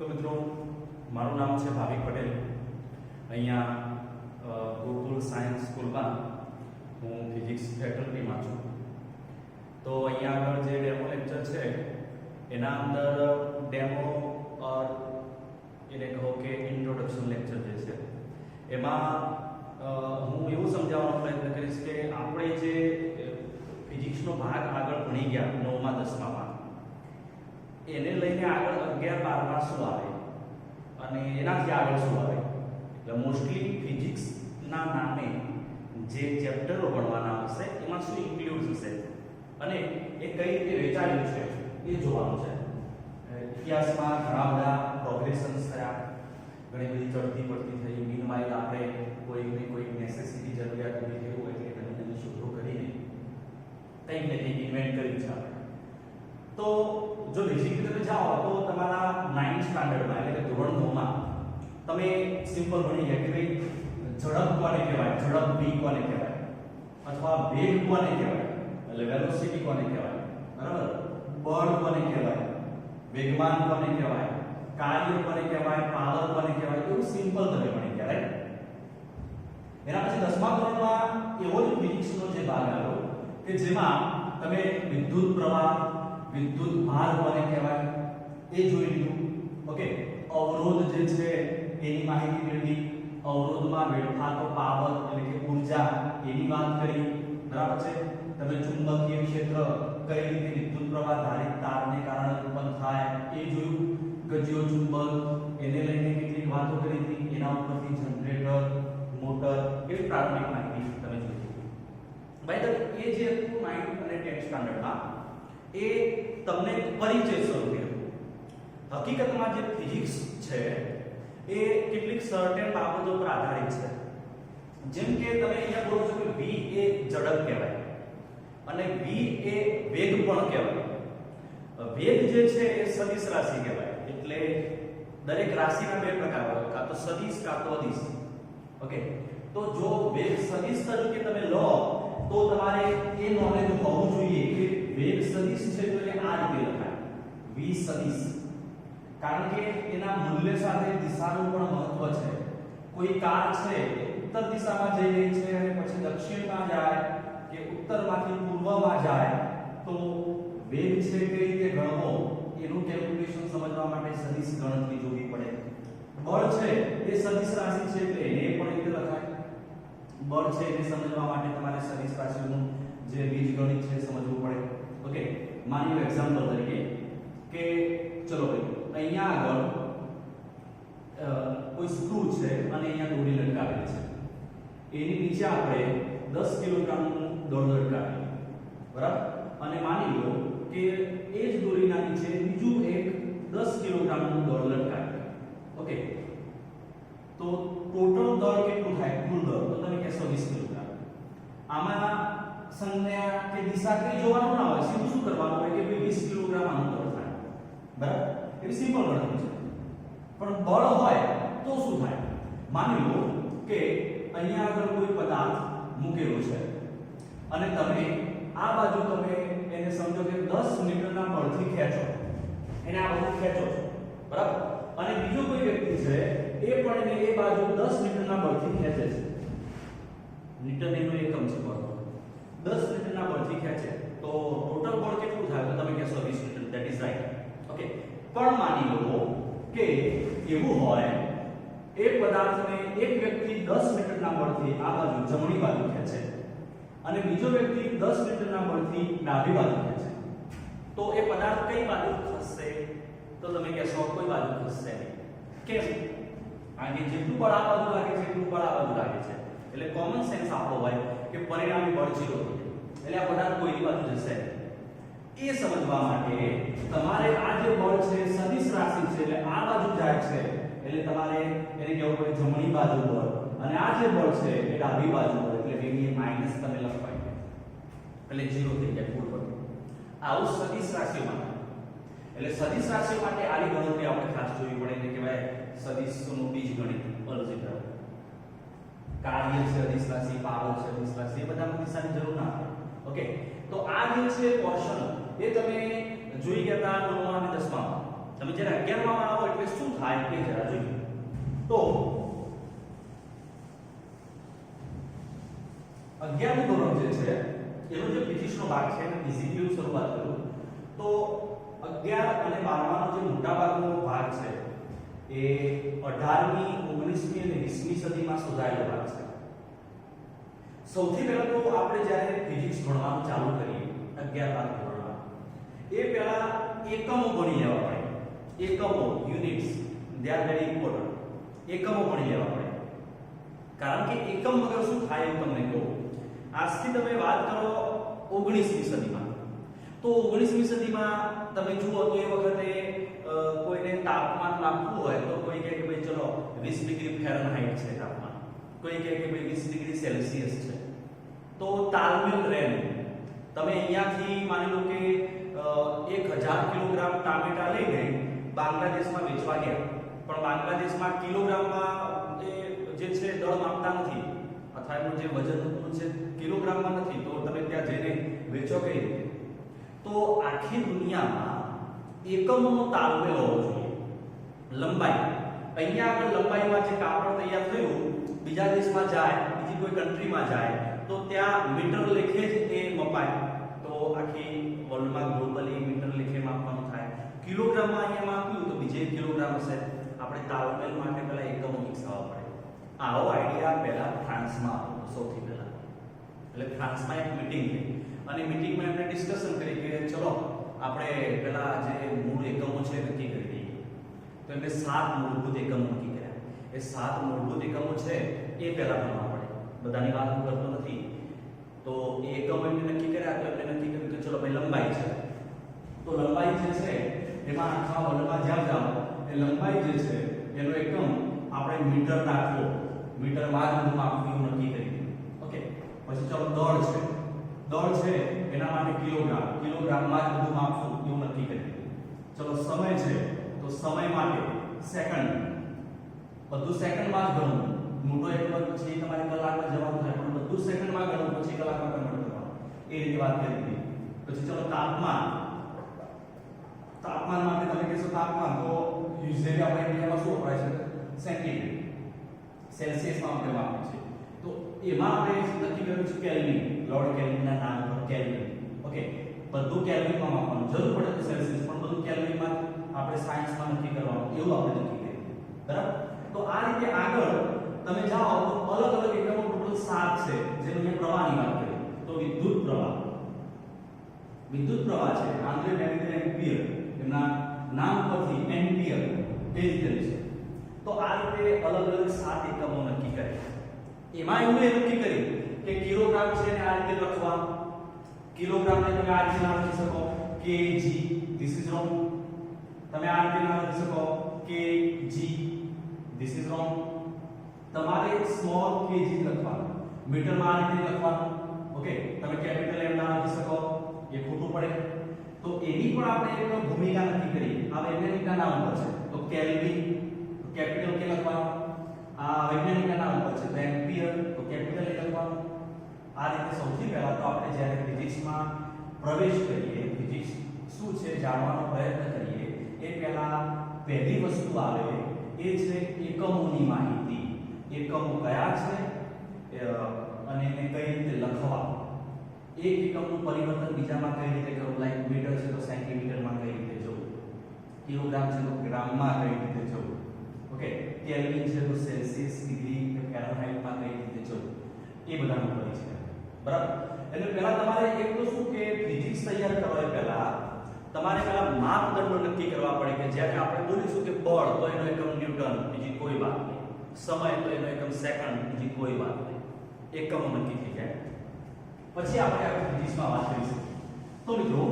તો મિત્રો મારું નામ છે ભાવિક પટેલ. અહીંયા ગોકુલ સાયન્સ સ્કૂલમાં હું ફિઝિક્સ ફેકલ્ટીમાં છું. તો અહીંયા આગળ જે ડેમો લેક્ચર છે એના અંદર ડેમો એને કહો કે ઇન્ટ્રોડક્શન લેક્ચર જે છે એમાં હું એવું સમજાવવાનો પ્રયત્ન કરીશ કે આપણે જે ફિઝિક્સનો ભાગ આગળ ભણી ગયા 9મા 10મામાં એને લઈને આગળ 11 12માં શું આવે અને એનાથી આગળ શું આવે. એટલે મોસ્ટલી ફિઝિક્સના નામે જે ચેપ્ટરો ભણવાના હશે એમાં શું ઇન્ક્લુડ થશે અને એ કઈ રીતે વેચાયેલું છે એ જોવાનું છે. ઇતિહાસમાં ઘણા બધા પ્રોગ્રેશન્સ થયા, ઘણી બધી ચડતી પડતી થઈ, મીનવાઇલ આપણે કોઈ નેસેસિટી જરૂરિયાત ઊભી થઈ હોય એટલે નવી નવી શોધો કરીને કંઈક ને કંઈક ઇન્વેન્ટ કર્યું છે આપણે. તો જો બેઝિકલી તમે જાઓ તો તમારા 9th સ્ટાન્ડર્ડમાં એટલે કે ધોરણ 9માં તમે સિમ્પલ ભણી ગયા કે ભાઈ ઝડપ કોને કહેવાય, ઝડપ v કોને કહેવાય, અથવા વેગ કોને કહેવાય એટલે વેલોસિટી કોને કહેવાય, બરાબર, બળ કોને કહેવાય, વેગમાન કોને કહેવાય, કાર્ય કોને કહેવાય, પાવર કોને કહેવાય, એવું સિમ્પલ તમે ભણી ગયા, રાઈટ. એના પછી 10મા ધોરણમાં એવો જ ફિઝિક્સનો જે ભાગ આવ્યો કે જેમાં તમે વિદ્યુત પ્રવાહ, વિદ્યુત ભાર કોને કહેવાય એ જોઈ લીધું. ઓકે, અવરોધ જે છે એની માહિતી મેળવી, અવરોધમાં વેડફાતો પાવર એટલે કે ઊર્જા એની વાત કરી, બરાબર છે. તમે ચુંબકીય ક્ષેત્ર કઈ રીતે વિદ્યુત પ્રવાહ ધારિત તારને કારણે ઉત્પન્ન થાય એ જોયું. ગજ્યો ચુંબક એને લઈને કેટલીક વાતો કરી હતી, એના ઉપરથી જનરેટર, મોટર એવી પ્રાથમિક માહિતી તમે જોઈ. ભાઈ એ જે 9th અને 10th સ્ટાન્ડર્ડમાં એ તમને પરિચય સ્વરૂપે હતું. હકીકતમાં જે ફિઝિક્સ છે એ કેટલીક સર્ટેન બાબતો પર આધારિત છે. જેમ કે તમે અહીંયા બોલો છો કે v એ ઝડપ કહેવાય અને v એ વેગ પણ કહેવાય. વેગ જે છે એ સદિશ રાશિ કહેવાય. એટલે દરેક રાશિના બે પ્રકાર હોય, કાં તો સદિશ કાં તો અદિશ. ઓકે, તો જો વેગ સદિશ તરીકે તમે લો તો તમારે એ નોલેજ હોવું જોઈએ કે વેગ સદિશ છે તો એ આ રીતે લખાય v સદિશ, કારણ કે એના મૂલ્ય સાથે દિશાનું પણ મહત્વ છે. કોઈ કાર છે ઉત્તર દિશામાં જઈ રહી છે અને પછી દક્ષિણમાં જાય કે ઉત્તરમાંથી પૂર્વમાં જાય તો વેગ છે કઈ રીતે ગણવો એનું કેલ્ક્યુલેશન સમજવા માટે સદિશ ગણતરી જોવી પડે. બળ છે એ સદિશ રાશિ છે એટલે એને પણ રીતે લખાય. બળ છે એને સમજવા માટે તમારે સદિશ રાશિનું જે બીજગણિત છે સમજવું પડે. ઓકે, માની લો એક્ઝામ્પલ તરીકે કે ચલો ભાઈ અહીંયા આગળ કોઈ સ્ક્રૂ છે અને અહીંયા દોરી લટકાવેલી છે, એની નીચે આપણે 10 કિલોગ્રામનું દળ લટકાવીએ, બરાબર, અને માની લો કે એ જ દોરીના નીચે બીજું એક 10 કિલોગ્રામનું દળ લટકાવીએ. ઓકે, તો ટોટલ દળ કેટલું થાય, કુલ દળ, તો તમે કહેશો 20 કિલોગ્રામ. આમાં સંજ્ઞા કે દિશા કઈ જોવાનું ના હોય, સીધું શું કરવાનું હોય કે ભાઈ 20 કિલોગ્રામ આનું દળ થાય, બરાબર. એ સિમ્પલ ગણતરી છે. પણ બળ હોય તો શું થાય, માની લો કે અહીંયા આગળ કોઈ પદાર્થ મૂકેલો છે અને તમે આ બાજુ તમે એને સમજો કે 10 મીટરના બળથી ખેંચો, એને આ બાજુ ખેંચો છો, બરાબર, અને બીજો કોઈ વ્યક્તિ છે એ પણ એને એ બાજુ 10 મીટરના બળથી ખેંચે છે. ન્યૂટન એનો એકમ છે બળ. 10 મીટરના બળથી ખેંચે તો ટોટલ બળ કેટલું થાય તો તમે કહેશો 20 metre. That is right. Okay, પણ માની લો કે એવું હોય એ પદાર્થને એક વ્યક્તિ 10 મીટરના બળથી આ બાજુ જમણી બાજુ ખેંચે અને બીજો વ્યક્તિ 10 મીટરના બળથી ડાબી બાજુ ખેંચે, તો એ પદાર્થ કઈ બાજુ ખસશે તો તમે કહેશો કોઈ બાજુ ખસશે નહીં. કેમ? કારણ કે જેટલું બળ આ બાજુ લાગે છે એટલું બળ આ બાજુ લાગે છે. એટલે કોમન સેન્સ આપણો હોય કે પરિણામી બળ 0 થશે, એટલે આ પદાર્થ કોઈની બાજુ જશે નહીં. એ સમજવા માટે તમારે આ જે બળ છે સદિશ રાશિ છે એટલે આ બાજુ જાય છે એટલે તમારે એને કહેવું પડે જમણી બાજુ બળ, અને આ જે બળ છે એ ડાબી બાજુ બળ, એટલે બેની માઈનસ તમે લખવાય એટલે 0 થઈ જાય કુલ બળ. આવું સદિશ રાશિ માટે. એટલે સદિશ રાશિ માટે આની ગણતરી આપણે ખાસ જોવી પડે, એટલે કહેવાય સદિશનું બીજગણિત, અલ્જેબ્રા. કાર્ય છે અદિશ રાશિ, પાવર છે અદિશ રાશિ, એ બધામાં દિશાની જરૂર ના પડે. ઓકે, તો આ જે છે પોર્શન એ તમે જોઈ ગયા હતા 9મા અને 10મામાં. તમે જ્યારે 11 માં આવો એટલે શું થાય તે જરા જોઈએ. તો 11મું ધોરણ જે છે એનો જે ફિઝિક્સનો ભાગ છે એને ઇઝીલી શરૂઆત કરું તો 11 અને 12માનો જે મોટા ભાગનો ભાગ છે એ 18મી 19મી અને 20મી સદીમાં શોધાયેલો ભાગ છે. સૌથી પહેલા તો આપણે જ્યારે ફિઝિક્સ ભણવાનું ચાલુ કરીએ 11મા ધોરણમાં એ પહેલા એકમો ભણી લેવા પડે. એકમો units they are very important. એકમો ભણી લેવા પડે કારણ કે એકમ વગર શું થાય હું તમને કહું. આજથી તમે વાત કરો 19મી સદીમાં તો 19મી સદીમાં તમે જુઓ તો એ વખતે કોઈને તાપમાન માપવું હોય તો કોઈ કહે કે ભાઈ ચલો 20 ડિગ્રી ફેરનહાઇટ છે તાપમાન, કોઈ કહે કે ભાઈ 20 ડિગ્રી સેલ્સિયસ છે. તો તાલમેલ રહે નહીં. તમે અહીંયાથી માની લો કે 1000 કિલોગ્રામ ટામેટા લઈને બાંગ્લાદેશમાં વેચવા ગયા પણ બાંગ્લાદેશમાં કિલોગ્રામમાં જે છે દળ માપતા નથી અથવા એનું જે વજન છે કિલોગ્રામમાં નથી તો તમે ત્યાં જઈને વેચો કઈ રીતે? તો આખી દુનિયામાં એકમોનો તાલમેલ હોવો જોઈએ. લંબાઈ અહીંયા આગળ લંબાઈમાં જે કાપડ તૈયાર થયું બીજા દેશમાં જાય, બીજી કોઈ કન્ટ્રીમાં જાય તો ત્યાં મીટર લેખે જ એ મપાય. તો આખી વર્લ્ડમાં ગ્લોબલી મીટર લેખે માપવાનું થાય. કિલોગ્રામમાં અહીંયા માપ્યું તો બીજે કિલોગ્રામ હશે. આપણે તાલમેલ માટે પહેલા એકમો વિકસાવવા પડે. આવો આઈડિયા પહેલા ફ્રાન્સમાં હતો સૌથી પહેલા. એટલે ફ્રાન્સમાં એક મીટિંગ થઈ અને મીટિંગમાં એમણે ડિસ્કશન કરી કે ચલો આપણે પહેલા જે મૂળ એકમો છે નક્કી કરી દઈએ. તો એમણે 7 મૂળભૂત એકમો નક્કી કર્યા. એ 7 મૂળભૂત એકમો છે એ પહેલા ભણવા પડે. બધાની વાત હું કરતો નથી. તો એ એકમો એમણે નક્કી કર્યા તો એમણે નક્કી કર્યું કે ચલો ભાઈ લંબાઈ છે. તો લંબાઈ જે છે એમાં આખા વર્લ્ડમાં જ્યાં જાઓ એ લંબાઈ જે છે એનો એકમ આપણે મીટર રાખવો. મીટરમાં જ બધું માપવું નક્કી કરી. ઓકે, પછી ચલો દળ છે. દળ છે એના માટે કિલોગ્રામ. કિલોગ્રામમાં જ બધું માપવું એવું નક્કી કરી. ચલો સમય છે તો સમય માટે સેકન્ડ. બધું સેકન્ડમાં જ ગણવું. મોટો એકમ પછી તમારે કલાકમાં જવાનું થાય પણ બધું સેકન્ડમાં ગણવું પછી કલાકમાં કન્વર્ટ કરવાનું. એ રીતે વાત કરી દીધી. પછી ચલો તાપમાન. તાપમાન માટે તમે કહેશો તાપમાન તો યુઝ્યુઅલી આપણે ઇન્ડિયામાં શું વપરાય છે? સેન્ટીગ્રેડ. સેલ્સિયસમાં આપણે વાપરીએ છીએ. તો એમાં આપણે નક્કી કર્યું છે કેલ્વિન. લોર્ડ કેલ્વિનના નામ પર કેલ્વિન. ઓકે, બધું કેલ્વિનમાં માપવાનું. જરૂર પડે તો સેલ્સિયસ પણ બધું કેલ્વિનમાં આપણે સાયન્સમાં નક્કી કરવાનું એવું આપણે નક્કી કર્યું. બરાબર? તો આ રીતે આગળ તમે જાઓ તો અલગ અલગ એકમો ટોટલ 7 છે. જેનો મેં પ્રવાહની વાત કરી. તો વિદ્યુત પ્રવાહ. વિદ્યુત પ્રવાહ છે આંદ્રે મેડિકલ એમ્પિયર. એમના નામ પરથી એમ્પિયર એ રીતે છે. તો આ રીતે અલગ અલગ 7 એકમો નક્કી કરે. એમાં એવું નક્કી કર્યું કે કિલોગ્રામ છે ને આ રીતે લખવા. કિલોગ્રામને તમે આ રીતે ના લખી શકો kg. This is wrong. તમે આ રીતે ના લખી શકો kg. This is wrong. તમારે સ્મોલ kg લખવાનું. મીટરમાં આ રીતે લખવાનું. ઓકે, તમે કેપિટલ એમ ના લખી શકો એ ખોટું પડે. તો એની પણ આપણે એક ભૂમિકા નક્કી કરી. આ વૈજ્ઞાનિકના નામ પર છે તો કેલ્વિન કેપિટલ કે લખવાનું. આ વૈજ્ઞાનિકના નામ પર છે તો એમ્પિયર તો કેપિટલ એ લખવાનું. આ રીતે સૌથી પહેલા તો આપણે જ્યારે ફિઝિક્સમાં પ્રવેશ કરીએ, ફિઝિક્સ શું છે જાણવાનો પ્રયત્ન કરીએ એ પહેલા પહેલી વસ્તુ આવે એ છે એકમોની માહિતી. એકમો કયા છે અને એને કઈ રીતે લખવા. એક એકમનું પરિવર્તન બીજામાં કઈ રીતે કરવું. લાઈક મીટર છે તો સેન્ટીમીટરમાં કઈ રીતે જવું. કિલોગ્રામ છે તો ગ્રામમાં કઈ રીતે જવું. ઓકે, કેલ્વિન છે તો સેલ્સિયસ ડિગ્રી કે ફેરનહાઇટમાં કઈ રીતે જવું. એ બધાનો પરિચય. બરાબર? એટલે પહેલા તમારે એક તો શું કે ફિઝિક્સ તૈયાર કરવા પહેલા તમારે પહેલા માપદંડો નક્કી કરવા પડે કે જ્યારે આપણે બોલીશું કે બળ તો એનો એકમ ન્યૂટન, બીજી કોઈ વાત નહીં. સમય તો એનો એકમ સેકન્ડ, બીજી કોઈ વાત નહીં. એકમો નક્કી થઈ જાય પછી આપણે આ ફિઝિક્સમાં વાત કરીશું. તો મિત્રો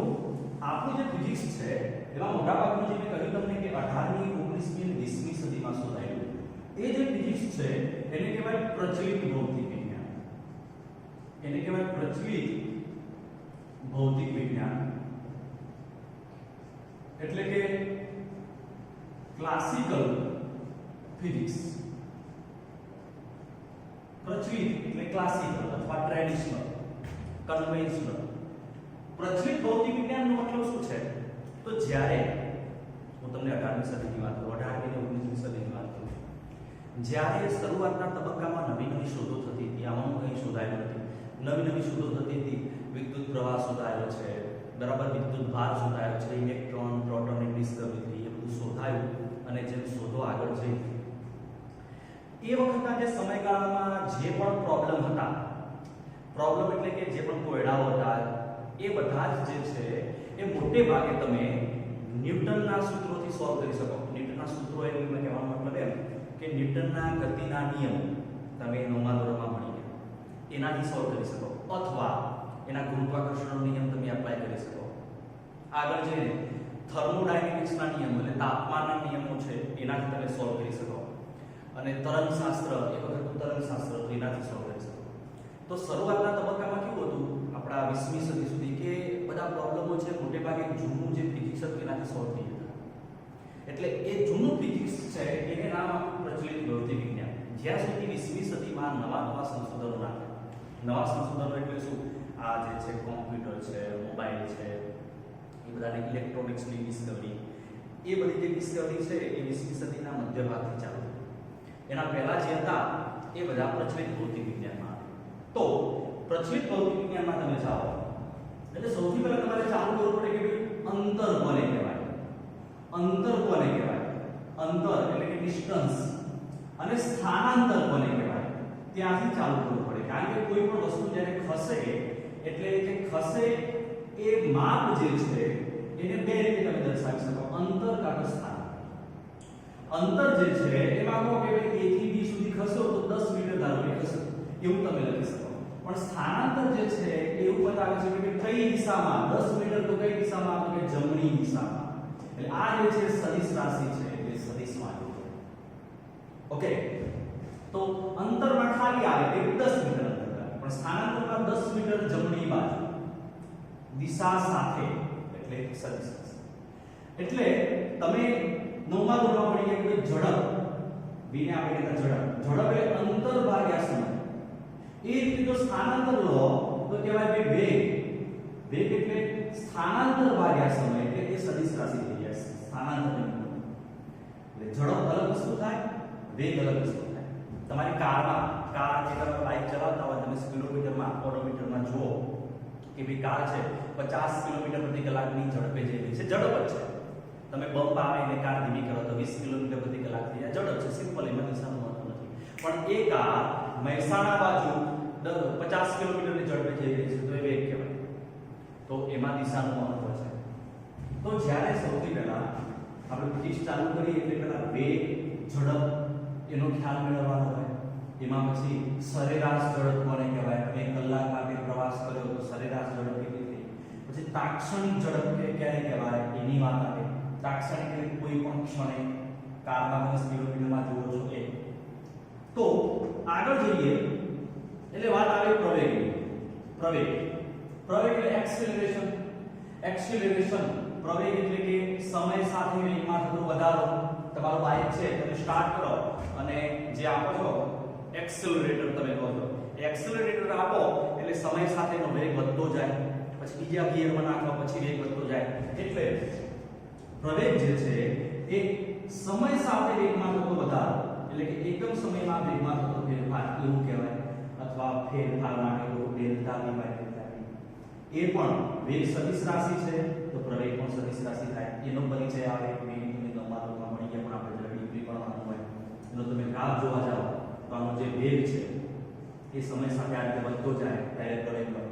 આપણું જે ફિઝિક્સ છે એમાં મોટાભાગનું જે મેં કહ્યું તમને કે 18મી 19મી અને 20મી સદીમાં શોધાયેલું એ જે ફિઝિક્સ છે એને કહેવાય પ્રચલિત ભૌતિક વિજ્ઞાન. એને કહેવાય પ્રચલિત ભૌતિક વિજ્ઞાન. એટલે કે ક્લાસિકલ ફિઝિક્સ. પ્રચલિત એટલે ક્લાસિકલ અથવા ટ્રેડિશનલ, કન્વેન્શનલ. પ્રચલિત ભૌતિક વિજ્ઞાનનો મતલબ શું છે? તો જ્યારે હું તમને 18મી સદીની વાત કરું, 18મી અને 19મી સદીની વાત કરું, જ્યારે શરૂઆતના તબક્કામાં નવી શોધો થતી હતી, આમાં કંઈ શોધાયું નથી, નવી શોધો થતી હતી, વિદ્યુત પ્રવાહ શોધાયો છે, બરાબર, વિદ્યુત ભાર શોધાયો છે, ઇલેક્ટ્રોન પ્રોટોનની ડિસ્કવરી થઈ, એ બધું શોધાયું અને જેમ શોધો આગળ જઈ એ વખતના જે સમયગાળામાં જે પણ પ્રોબ્લેમ હતા, પ્રોબ્લેમ એટલે કે જે પણ કોયડાઓ હતા, એ બધા જ જે છે એ મોટે ભાગે તમે ન્યૂટનના સૂત્રોથી સોલ્વ કરી શકો. ન્યૂટનના સૂત્રો એટલે મેં કહેવાનો મતલબ એમ કે ન્યૂટનના ગતિના નિયમો તમે 9મા ધોરણમાં ભણી ગયા એનાથી સોલ્વ કરી શકો, અથવા એના ગુરુત્વાકર્ષણનો નિયમ તમે એપ્લાય કરી શકો. આગળ જઈને થર્મોડાયનેમિક્સના નિયમો એટલે તાપમાનના નિયમો છે એનાથી તમે સોલ્વ કરી શકો, અને તરંગશાસ્ત્ર, એ વખતનું તરંગશાસ્ત્ર તો એનાથી સોલ્વ કરી શકો. તો શરૂઆતના તબક્કામાં કેવું હતું આપણા 20મી સદી સુધી કે બધા પ્રોબ્લેમો છે મોટે ભાગે જૂનું જે ફિઝિક્સ હતું એનાથી સોલ્વ થઈ જતા. એટલે એ જૂનું ફિઝિક્સ છે એને નામ આપ્યું પ્રચલિત ભૌતિક વિજ્ઞાન. જ્યાં સુધી 20મી સદીમાં નવા સંશોધનો નાખ્યા. નવા સંશોધનો એટલે શું? આ જે છે કોમ્પ્યુટર છે, મોબાઈલ છે, એ બધાની ઇલેક્ટ્રોનિક્સની ડિસ્કવરી, એ બધી જે ડિસ્કવરી છે એ 20મી સદીના મધ્ય ભાગથી ચાલુ થઈ. એના પહેલા જે હતા એ બધા પ્રચલિત ભૌતિક વિજ્ઞાનમાં. તો પ્રચલિત ભૌતિક વિજ્ઞાનમાં તમે જાઓ એટલે સૌથી પહેલા તમારે ચાલુ કરવું પડે કે અંતર કોને કહેવાય. અંતર કોને કહેવાય? અંતર એટલે કે ડિસ્ટન્સ, અને સ્થાનાંતર કોને કહેવાય ત્યાંથી ચાલુ કરવું પડે. કારણ કે કોઈ પણ વસ્તુ જ્યારે ખસે એટલે જે ખસે એ માપ જે છે એને બે રીતે તમે દર્શાવી શકો, અંતર કાં તો સ્થાન. અંતર જે છે એમાં કહો કે ભાઈ A થી B સુધી ખસો તો 10 મીટર ધારો કે ખસે, એવું તમે લખી શકો. પણ સ્થાનાંતર જે છે એ એવું બતાવે છે કે કઈ દિશામાં 10 મીટર તો કઈ દિશામાં, તો કે જમણી દિશામાં. એટલે આ જે છે સદિશ રાશિ છે એટલે સદિશમાં આવે. ઓકે, તો અંતરમાં ખાલી આવે કે 10 મીટર અંતર આવે, પણ સ્થાનાંતરમાં 10 મીટર જમણી બાજુ દિશા સાથે એટલે સદિશ રાશિ. એટલે તમે 9મા ધોરણમાં ભણી ગયા કે ઝડપ, બીને આપણે કહેતા ઝડપ એટલે અંતર ભાગ્યા સમય. એ રીતે જો સ્થાનાંતર લો તો કહેવાય ભાઈ વેગ. વેગ એટલે સ્થાનાંતર ભાગ્યા સમય એટલે એ સદિશ રાશિ થઈ જાય. સ્થાનાંતર એટલે ઝડપ અલગ વસ્તુ થાય, વેગ અલગ વસ્તુ થાય. તમારી કારમાં, કાર કે તમે બાઇક ચલાવતા હોય, તમે કિલોમીટરમાં, ઓડોમીટરમાં જુઓ કે ભાઈ કાર છે 50 કિલોમીટર પ્રતિ કલાકની ઝડપે જઈ રહી છે, ઝડપ જ છે. તમે બમ્પ આવે એટલે કાર ધીમી કરો તો 20 કિલોમીટર પ્રતિ કલાક થઈ જાય, ઝડપ છે, સિમ્પલ, એમાં દિશાનું મહત્વ નથી. પણ એ કાર મહેસાણા બાજુ 50 કિલોમીટરની ઝડપે જઈ રહી છે તો એ વેગ કહેવાય. તો એમાં દિશાનું મહત્વ છે. તો જ્યારે સૌથી પહેલા આપણે ફિઝિક્સ ચાલુ કરીએ એટલે પહેલા વેગ, ઝડપ એનો ખ્યાલ મેળવવાનો હોય. એમાં પછી સરેરાશ ઝડપ કોને કહેવાય, તમે કલાક માટે પ્રવાસ કર્યો તો સરેરાશ ઝડપ કેટલી થઈ. પછી તાક્ષણિક ઝડપ કે ક્યારે કહેવાય એની વાત આવે. તાક્ષણિક એટલે કોઈ પણ ક્ષણે કારમાં 10 કિલોમીટરમાં જુઓ છો એ. તો આગળ જઈએ એટલે વાત આવે પ્રવેગની. પ્રવેગ એટલે એક્સેલરેશન. એક્સેલરેશન પ્રવેગ એટલે કે સમય સાથે વેગમાં થતો વધારો. તમારો બાઇક છે તમે સ્ટાર્ટ કરો અને જે આપો છો એક્સેલરેટર તમે કહો છો, એક્સેલરેટર આપો એટલે સમય સાથેનો વેગ વધતો જાય, પછી બીજા ગિયરમાં નાખો પછી વેગ વધતો જાય. એટલે પ્રવેગ જે છે એ સમય સાથે વેગમાં થતો વધારો એટલે કે એકમ સમયમાં વેગમાં થતો ફેરફાર એવું કહેવાય, અથવા ફેરફાર માટે delta v by delta t. એ પણ વેગ સદિશ રાશિ છે તો પ્રવેગ પણ સદિશ રાશિ થાય. એનો પરિચય આવે તમે 9મા ધોરણમાં ભણી ગયા, પણ આપણે જરા ડીપલી ભણવાનું હોય એનો તમે ગ્રાફ જોવા જાઓ તો આનો જે વેગ છે એ સમય સાથે આ રીતે વધતો જાય ત્યારે પ્રવેગ બને,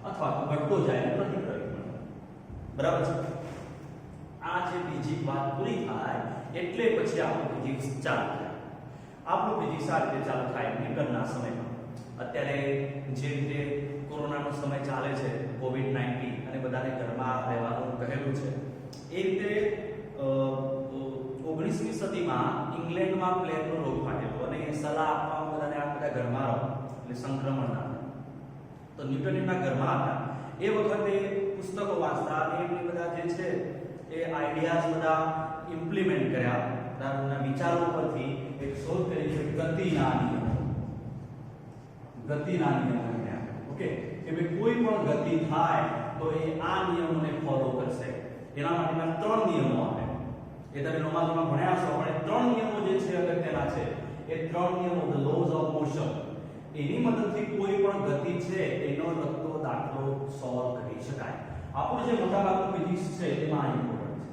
અથવા તો ઘટતો જાય પ્રતિપ્રવેગ બને. બરાબર છે? આ જે બીજી વાત પૂરી થાય એટલે પછી આપણું ફિઝિક્સ ચાલુ થાય. આપણું ફિઝિક્સ આ રીતે ચાલુ થાય ન્યૂટનના સમયમાં. અત્યારે જે રીતે કોરોનાનો સમય ચાલે છે, કોવિડ-19, અને બધાને ઘરમાં રહેવાનું કહેલું છે, એ રીતે 19મી સદીમાં ઇંગ્લેન્ડમાં પ્લેગનો રોગ ફાટેલો અને સલાહ આપવામાં બધાને આ બધા ઘરમાં રહો એટલે સંક્રમણ ના થાય. તો ન્યૂટન એમના ઘરમાં હતા એ વખતે પુસ્તકો વાંચતા અને એમની બધા જે છે એ આઈડિયાઝ બધા ઇમ્પ્લિમેન્ટ કર્યા. એમના વિચારો પરથી એક શોધ કરી છે ગતિના નિયમો. ગતિના નિયમો કર્યા. ઓકે, કે ભાઈ કોઈ પણ ગતિ થાય તો એ આ નિયમોને ફોલો કરશે. એના માટેના 3 નિયમો આપે. એ તમે નોમાં ભણ્યા છો, પણ એ ત્રણ નિયમો જે છે અગત્યના છે. એ ત્રણ નિયમો ધ લોઝ ઓફ મોશન, એની મદદથી કોઈ પણ ગતિ છે એનો લગતો દાખલો સોલ્વ કરી શકાય. આપણું જે મોટાભાગનું ફિઝિક્સ છે એમાં આ ઇમ્પોર્ટન્ટ છે.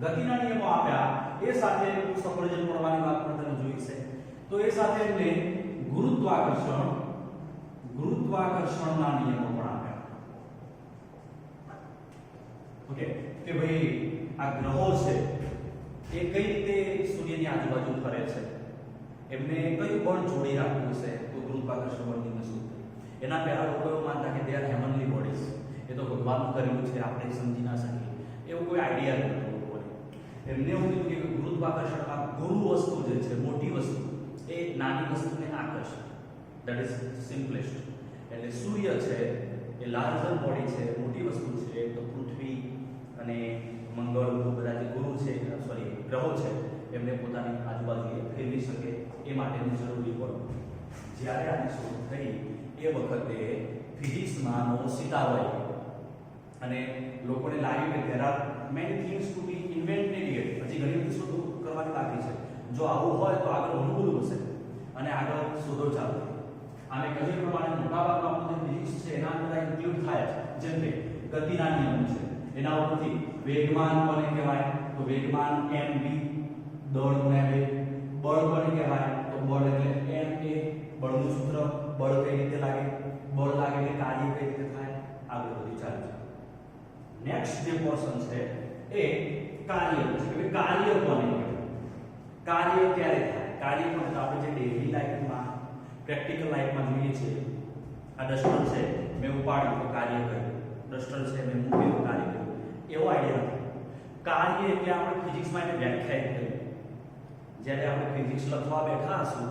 ગતિના નિયમો આપ્યા, એ સાથે સફરજન મળવાની વાત પણ તમે જોઈ છે. તો એ સાથે એમને ગુરુત્વાકર્ષણના નિયમો પણ આપ્યા. ઓકે, કે ભાઈ આ ગ્રહો છે એ કઈ રીતે સૂર્યની આજુબાજુ ફરે છે, એમને કયું બળ જોડી રાખવું છે, તો ગુરુત્વાકર્ષણ બળની મજબૂત. એના પહેલા લોકો એવું માનતા કે દે આર હેવનલી બોડીઝ, એ તો ભગવાનનું કરેલું છે, આપણે સમજી ના શકીએ, એવું કોઈ આઈડિયા નહોતો લોકોને. એમને એવું કીધું કે ગુરુત્વાકર્ષણમાં ગુરુ વસ્તુ જે છે, મોટી વસ્તુ, એ નાની વસ્તુને આકર્ષે. That is simplest. એટલે સૂર્ય છે એ લાર્જર બોડી છે, મોટી વસ્તુ છે, તો પૃથ્વી અને મંગળ બધા જે ગુરુ છે, સોરી ગ્રહો છે, એમને પોતાની આજુબાજુ ફેરવી શકે એ માટેનું જરૂરી બળ. જ્યારે આની શોધ થઈ એ વખતે ફિઝિક્સમાં નવો સિતારો આવ્યો અને લોકોને લાગ્યું કે there are many things to be invented yet. હજી ઘણી બધી શોધો કરવાની બાકી છે. જો આવું હોય તો આગળ ઘણું બધું હશે અને આગળ શોધો ચાલુ. આને કહ્યું પ્રમાણે મોટાભાગનું આપણું જે ફિઝિક્સ છે એના અંદર ઇન્ક્લુડ થાય છે. જેમ કે ગતિના નિયમો છે, એના ઉપરથી વેગમાન કોને કહેવાય, તો વેગમાન mv, દળ ગુણ્યા વેગ. બળ કોને કહેવાય, તો બળ એટલે ma, બળનું સૂત્ર, બળ કઈ રીતે લાગે, બળ લાગે એટલે કાર્ય કઈ રીતે થાય, આગળ બધું ચાલે છે. નેક્સ્ટ જે પોર્શન છે એ કાર્ય છે કે કાર્ય કોને કહેવાય, કાર્ય ક્યારે થાય. કાર્ય કોને, તો આપણે જે ડેઈલી લાઈફમાં પ્રેક્ટિકલ લાઈફમાં જોઈએ છે, આ ડસ્ટર છે મેં ઉપાડ્યું તો કાર્ય કર્યું, ડસ્ટર છે મેં મૂક્યું તો કાર્ય કર્યું, એવો આઈડિયા નથી. કાર્ય એટલે આપણે ફિઝિક્સમાં એને વ્યાખ્યાયિત કરી. જ્યારે આપણે ફિઝિક્સ લખવા બેઠા હશું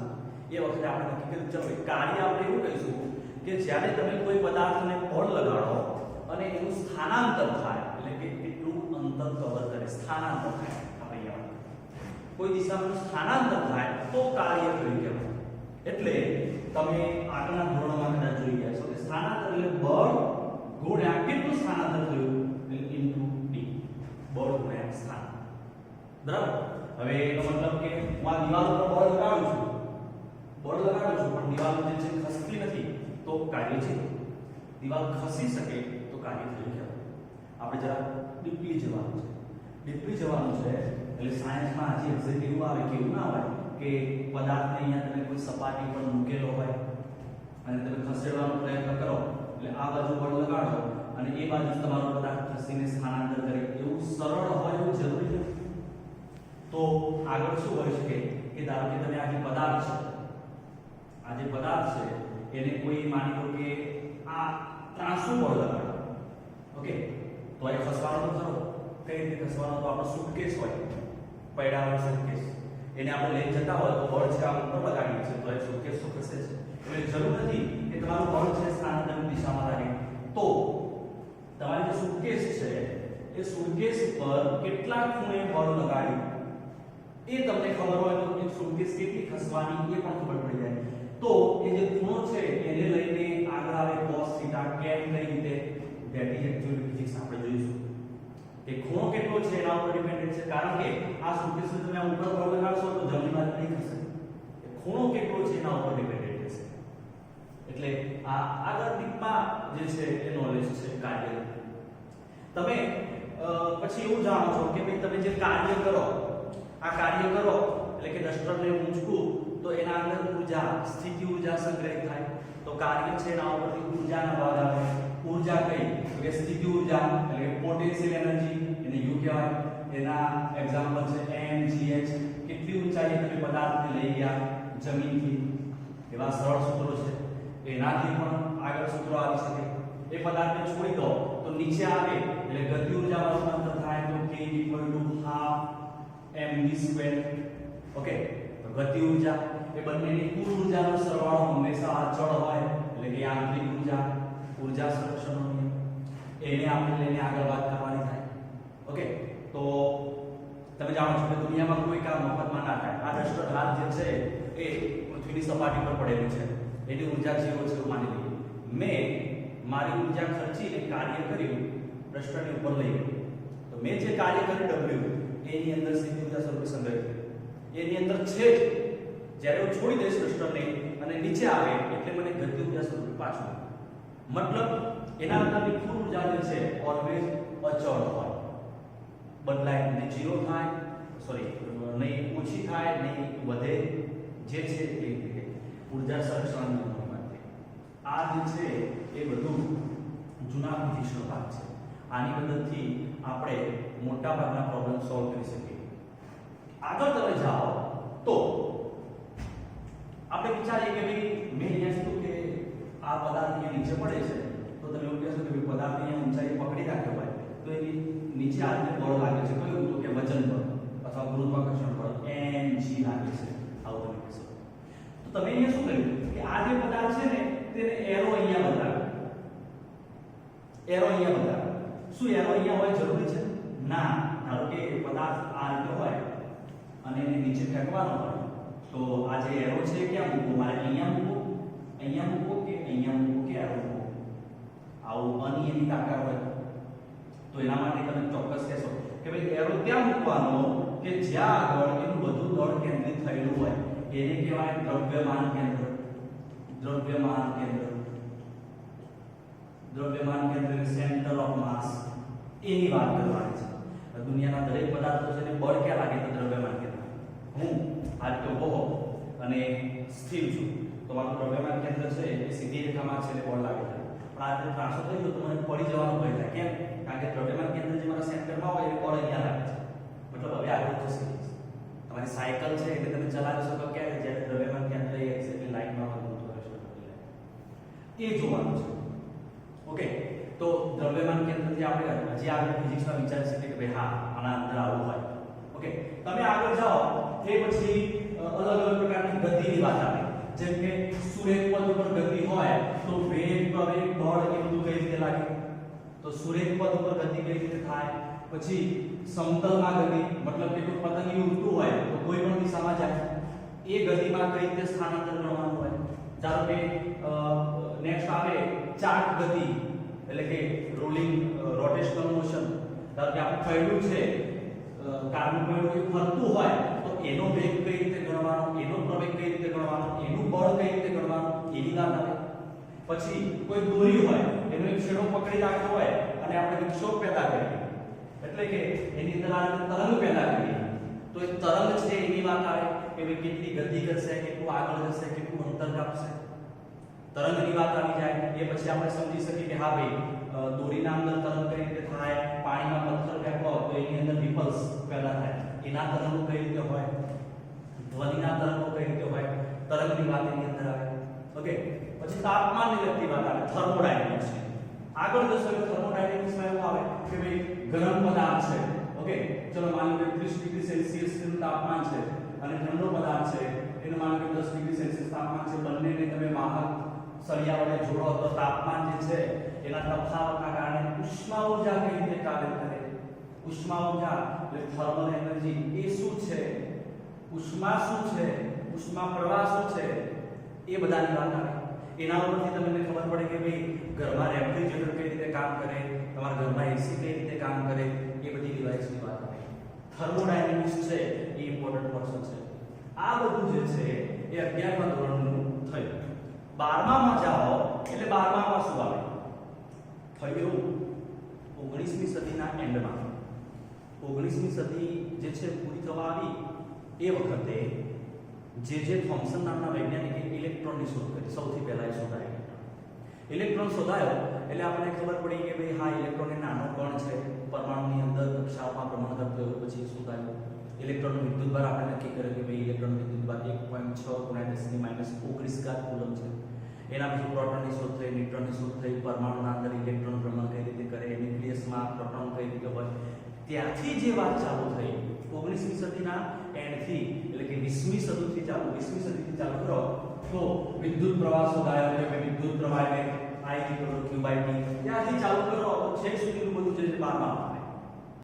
એ વખતે આપણે નક્કી કર્યું ચલો કાર્ય આપણે એવું કહીશું કે જ્યારે તમે કોઈ પદાર્થને બળ લગાડો અને એનું સ્થાનાંતર થાય, એટલે કે એટલું અંતર કવર કરે, સ્થાનાંતર થાય, આપણે કોઈ દિશામાં સ્થાનાંતર થાય તો કાર્ય કર્યું કહેવાય. એટલે તમે આગળના ધોરણોમાં કદાચ જોઈ ગયા છો કે સ્થાનાંતર એટલે બળ ગુણ્યા કેટલું સ્થાનાંતર થયું, ઇન્ટુ ડી, બળ ગુણ્યા સ્થાન. બરાબર. હવે એનો મતલબ કે હું આ દિવાલ પર બળ લગાડું છું, પણ દિવાલ જે છે ખસતી નથી તો કાર્ય છે. દિવાલ ખસી શકે તો કાર્ય થઈ જાય. આપણે જરા ડીપલી જવાનું છે. એટલે સાયન્સમાં આજે એક્ઝેક્ટ એવું આવે કે એવું ના હોય કે પદાર્થને અહીંયા તમે કોઈ સપાટી પર મૂકેલો હોય અને તમે ખસેડવાનો પ્રયત્ન કરો, એટલે આ બાજુ બળ લગાડો અને એ બાજુ તમારો પદાર્થ ખસીને સ્થાનાંતર કરે, એવું સરળ હોય એવું જરૂરી નથી. તો આગળ શું હોઈ શકે કે ધારો કે તમે આ જે પદાર્થ છે એને કોઈ માની લો કે આ ત્રાંસુ બળ લગાડો, ઓકે, તો એ ખસવાનો તો ખરો. કઈ રીતે ખસવાનો, તો આપણો સુટકેસ હોય, પૈડાવાળો સુટકેસ, એને આપણે લઈ જતા હોય તો બળ છે આ ઉપર લગાડીએ છીએ તો એ સુટકેસ તો ખસે છે. એટલે જરૂર નથી કે તમારું બળ છે સ્થાનાંતરની દિશામાં લાગે. તો તમારી જે સુટકેસ છે એ સુટકેસ પર કેટલા ખૂણે બળ લગાડ્યું એ તમને ખબર હોય તો એ સુટકેસ કેટલી ખસવાની એ પણ ખબર પડી જાય. તો એ જે ખૂણો છે એને લઈને આગળ આવે cos થીટા, કેમ કઈ રીતે, ધેટ ઇઝ એક્ચ્યુઅલ ફિઝિક્સ આપણે જોઈશું કે ખૂણો કેટલો છે એના ઉપર ડિપેન્ડન્ટ છે. કારણ કે આ સુટકેસ તમે આ ઉપર બળ લગાડશો તો જમણી બાજુ નહીં ખસે, ખૂણો કેટલો છે એના ઉપર ડિપેન્ડન્ટ છે. એટલે આ આગળ દીપમાં જે છે એ નોલેજ છે કાર્ય. તમે પછી એવું જાણો છો કે ભાઈ તમે જે કાર્ય કરો, આ કાર્ય કરો એટલે કે ડસ્ટરને ઊંચકું તો એના અંદર ઊર્જા, સ્થિતિ ઊર્જા સંગ્રહિત થાય. તો કાર્ય છે એના ઉપરથી ઊર્જાના ભાગ આવે. ઊર્જા કઈ, તો કે સ્થિતિ ઊર્જા એટલે કે પોટેન્શિયલ એનર્જી, એને યુ કહેવાય. એના એક્ઝામ્પલ છે mgh, કેટલી ઊંચાઈએ તમે પદાર્થને લઈ ગયા જમીનથી, એવા સરળ સૂત્રો છે. એનાથી પણ આગળ સૂત્રો આવી શકે. એ પદાર્થને છોડી દો તો નીચે આવે એટલે ગતિ ઊર્જામાં રૂપાંતર થાય, તો k ½ mv². ઓકે, તો ગતિ ઊર્જા એ બંનેની કુલ ઊર્જાનો સરવાળો હંમેશા અચળ હોય, એટલે કે યાંત્રિક ઊર્જા સંરક્ષણનો નિયમ, એને આપણે લઈને આગળ વાત કરવાની થાય. ઓકે, તો તમે જાણો છો કે દુનિયામાં કોઈ કામ મફતમાં ના થાય. આ ડસ્ટર હાલ જે છે એ પૃથ્વીની સપાટી પર પડેલું છે, એની ઊર્જા છે એવું માની લઈએ. મેં મારી ઊર્જા ખર્ચીને કાર્ય કર્યું, ડસ્ટરની ઉપર લઈ ગયું, તો મેં જે કાર્ય કર્યું w, એની અંદર સીધી ઉર્જા સ્વરૂપે સંગ્રહિત થઈ એની અંદર છે જ જ્યારે હું છોડી દઈશ ક્રિસ્ટલને અને નીચે આવે એટલે મને ગતિ ઉર્જા સ્વરૂપે પાછું મતલબ એના અંદરની કુલ ઉર્જા જે છે ઓલવેઝ અચળ હોય બદલાય નહીં ઝીરો થાય સોરી નહીં ઓછી થાય નહીં વધે જે છે એ રીતે ઉર્જા સંરક્ષણ માટે આ જે છે એ બધું જૂના ફિઝિક્સનો ભાગ છે આની મદદથી આપણે મોટા ભાગના પ્રોબ્લેમ સોલ્વ કરી શકીએ આગળ તમે જાઓ તો આપણે વિચારીએ કે ભાઈ મેં અહીંયા કીધું કે આ પદાર્થ અહીંયા નીચે પડે છે તો તમે એવું કહેશો કે ભાઈ પદાર્થ અહીંયા ઊંચાઈ પકડી રાખ્યો હોય તો એની નીચે આ રીતે બળ લાગે છે કયું તો કે વજન બળ અથવા ગુરુત્વાકર્ષણ બળ mg લાગે છે આવું તમે કહેશો તો તમે અહીંયા શું કર્યું કે આ જે પદાર્થ છે ને તેને એરો અહીંયા બતાવ્યો શું એરો અહીંયા હોય જરૂરી છે ના ધારો કે પદાર્થ આ રીતે હોય અને એને નીચે ફેંકવાનો હોય તો આ જે એરો છે ક્યાં મૂકવો મારે અહીંયા મૂકવો કે અહીંયા મૂકવો કે એરો મૂકવો આવું અનિયમિત આકાર હોય તો એના માટે તમે ચોક્કસ કહેશો કે ભાઈ એરો ત્યાં મૂકવાનો કે જ્યાં આગળ એનું બધું દળ કેન્દ્રિત થયેલું હોય એને કહેવાય દ્રવ્યમાન કેન્દ્ર સેન્ટર ઓફ માસ એની વાત કરવાની છે દુનિયાના દરેક પદાર્થો છે ને બળ ક્યાં લાગે તો દ્રવ્યમાન કેન્દ્ર હું આ રીતે ઊભો અને સ્થિર છું તો મારું દ્રવ્યમાન કેન્દ્ર છે એ સીધી રેખામાં છે એટલે બળ લાગે છે પણ આ રીતે ટ્રાન્સફર થઈ ગયું તો મને પડી જવાનો ભય થાય કેમ કારણ કે દ્રવ્યમાન કેન્દ્ર જે મારા સેન્ટરમાં હોય એ બળ અહીંયા લાગે છે મતલબ હવે આગળ જશે તમારી સાયકલ છે એટલે તમે ચલાવી શકો ક્યારે જ્યારે દ્રવ્યમાન કેન્દ્ર એ એક્ઝેક્ટલી લાઈનમાં હોય એ જોવાનું છે ઓકે તો દ્રવ્યમાન કેન્દ્રથી આપણે હજી આગળ ફિઝિક્સમાં વિચારી શકીએ કે ભાઈ હા આના અંદર આવું હોય ઓકે તમે આગળ જાઓ તે પછી અલગ અલગ પ્રકારની ગતિની વાત આવે જેમ કે સુરેખ પદ ઉપર ગતિ હોય તો વેગ પ્રવેગ બળ એ બધું કઈ રીતે લાગે તો સુરેખ પદ ઉપર ગતિ કઈ રીતે થાય પછી સમતલમાં ગતિ મતલબ કે કોઈ પતંગી ઉડતું હોય તો કોઈ પણ દિશામાં જાય એ ગતિમાં કઈ રીતે સ્થાનાંતર કરવાનું હોય ધારો કે નેક્સ્ટ આવે ચાર્ટ ગતિ એટલે કે રોલિંગ રોટેશનલ મોશન ધારો કે આપણે કહેલું છે કારનું કહેલું કે ફરતું હોય તો એનો વેગ કઈ રીતે ગણવાનો એનો પ્રવેગ કઈ રીતે ગણવાનો એનું બળ કઈ રીતે ગણવાનું એની વાત આવે પછી કોઈ દોરી હોય એનો એક છેડો પકડી રાખ્યો હોય અને આપણે વિક્ષોભ પેદા કરીએ એટલે કે એની અંદર આ તરંગ પેદા કરીએ તો એ તરંગ છે એની વાત આવે કે ભાઈ કેટલી ગતિ કરશે કેટલું આગળ જશે કેટલું અંતર કાપશે તરંગની વાત આવી જાય એ પછી આપણે સમજી શકીએ કે હા ભાઈ દોરીના અંદર તરંગ કઈ રીતે થાય પાણીમાં પથ્થર ફેંકો તો એની અંદર રિપલ્સ પેદા થાય એના તરંગો કઈ રીતે હોય ધ્વનિના તરંગો કઈ રીતે હોય તરંગની વાત એની અંદર આવે ઓકે પછી તાપમાનની લગતી વાત આવે થર્મોડાયનેમિક્સ આગળ જશો એટલે થર્મોડાયનેમિક્સમાં એવું આવે કે ભાઈ ગરમ પદાર્થ છે ઓકે ચલો માની લો 30 ડિગ્રી સેલ્સિયસ નું તાપમાન છે અને ઠંડો પદાર્થ છે એનું માની લો 10 ડિગ્રી સેલ્સિયસ તાપમાન છે બંનેને તમે વાહક સળિયા વડે જોડો તો તાપમાન જે છે એના તફાવતના કારણે ઉષ્મા ઊર્જા કઈ રીતે કાર્ય કરે ઉષ્મા ઊર્જા એટલે થર્મલ એનર્જી એ શું છે ઉષ્મા શું છે ઉષ્મા પ્રવાહ શું છે એ બધાની વાત આવે એના ઉપરથી તમને ખબર પડે કે ભાઈ ઘરમાં રેફ્રિજરેટર કઈ રીતે કામ કરે તમારા ઘરમાં એસી કઈ રીતે કામ કરે એ બધી ડિવાઇસની વાત આવે થર્મોડાયનેમિક્સ છે એ ઇમ્પોર્ટન્ટ પોર્શન છે આ બધું જે છે એ 11મા ધોરણનું થયું 12મામાં જાઓ એટલે 12મામાં શું આવે થયું 19મી સદીના એન્ડમાં 19મી સદી જે છે પૂરી થવા આવી એ વખતે જે થોમ્સન નામના વૈજ્ઞાનિકે ઇલેક્ટ્રોનની શોધ કરી સૌથી પહેલા એ શોધાયો ઇલેક્ટ્રોન શોધાયો એટલે આપણને ખબર પડી કે ભાઈ હા ઇલેક્ટ્રોન એ નાનો કણ છે પરમાણુની અંદર કક્ષાઓમાં ભ્રમણ કરતો હોય પછી શોધાયો ઇલેક્ટ્રોનનો વિદ્યુતભાર આપણે નક્કી કર્યો કે ભાઈ ઇલેક્ટ્રોનનો વિદ્યુતભાર 1.6 × 10⁻⁻⁴ કુલમ છે એના પછી પ્રોટોનની શોધ થઈ ન્યુટ્રોનની શોધ થઈ પરમાણુના અંદર ઇલેક્ટ્રોન ભ્રમણ કઈ રીતે કરે ન્યુક્લિયસમાં પ્રોટોન કઈ રીતે હોય ત્યાંથી જે વાત ચાલુ થઈ 19મી સદીના એન્ડથી એટલે કે 20મી સદીથી ચાલુ કરો તો વિદ્યુત પ્રવાહ શોધાયો કે વિદ્યુત પ્રવાહ એટલે I = Q/T ત્યાંથી ચાલુ કરો તો છેક સુધીનું બધું જે 12માં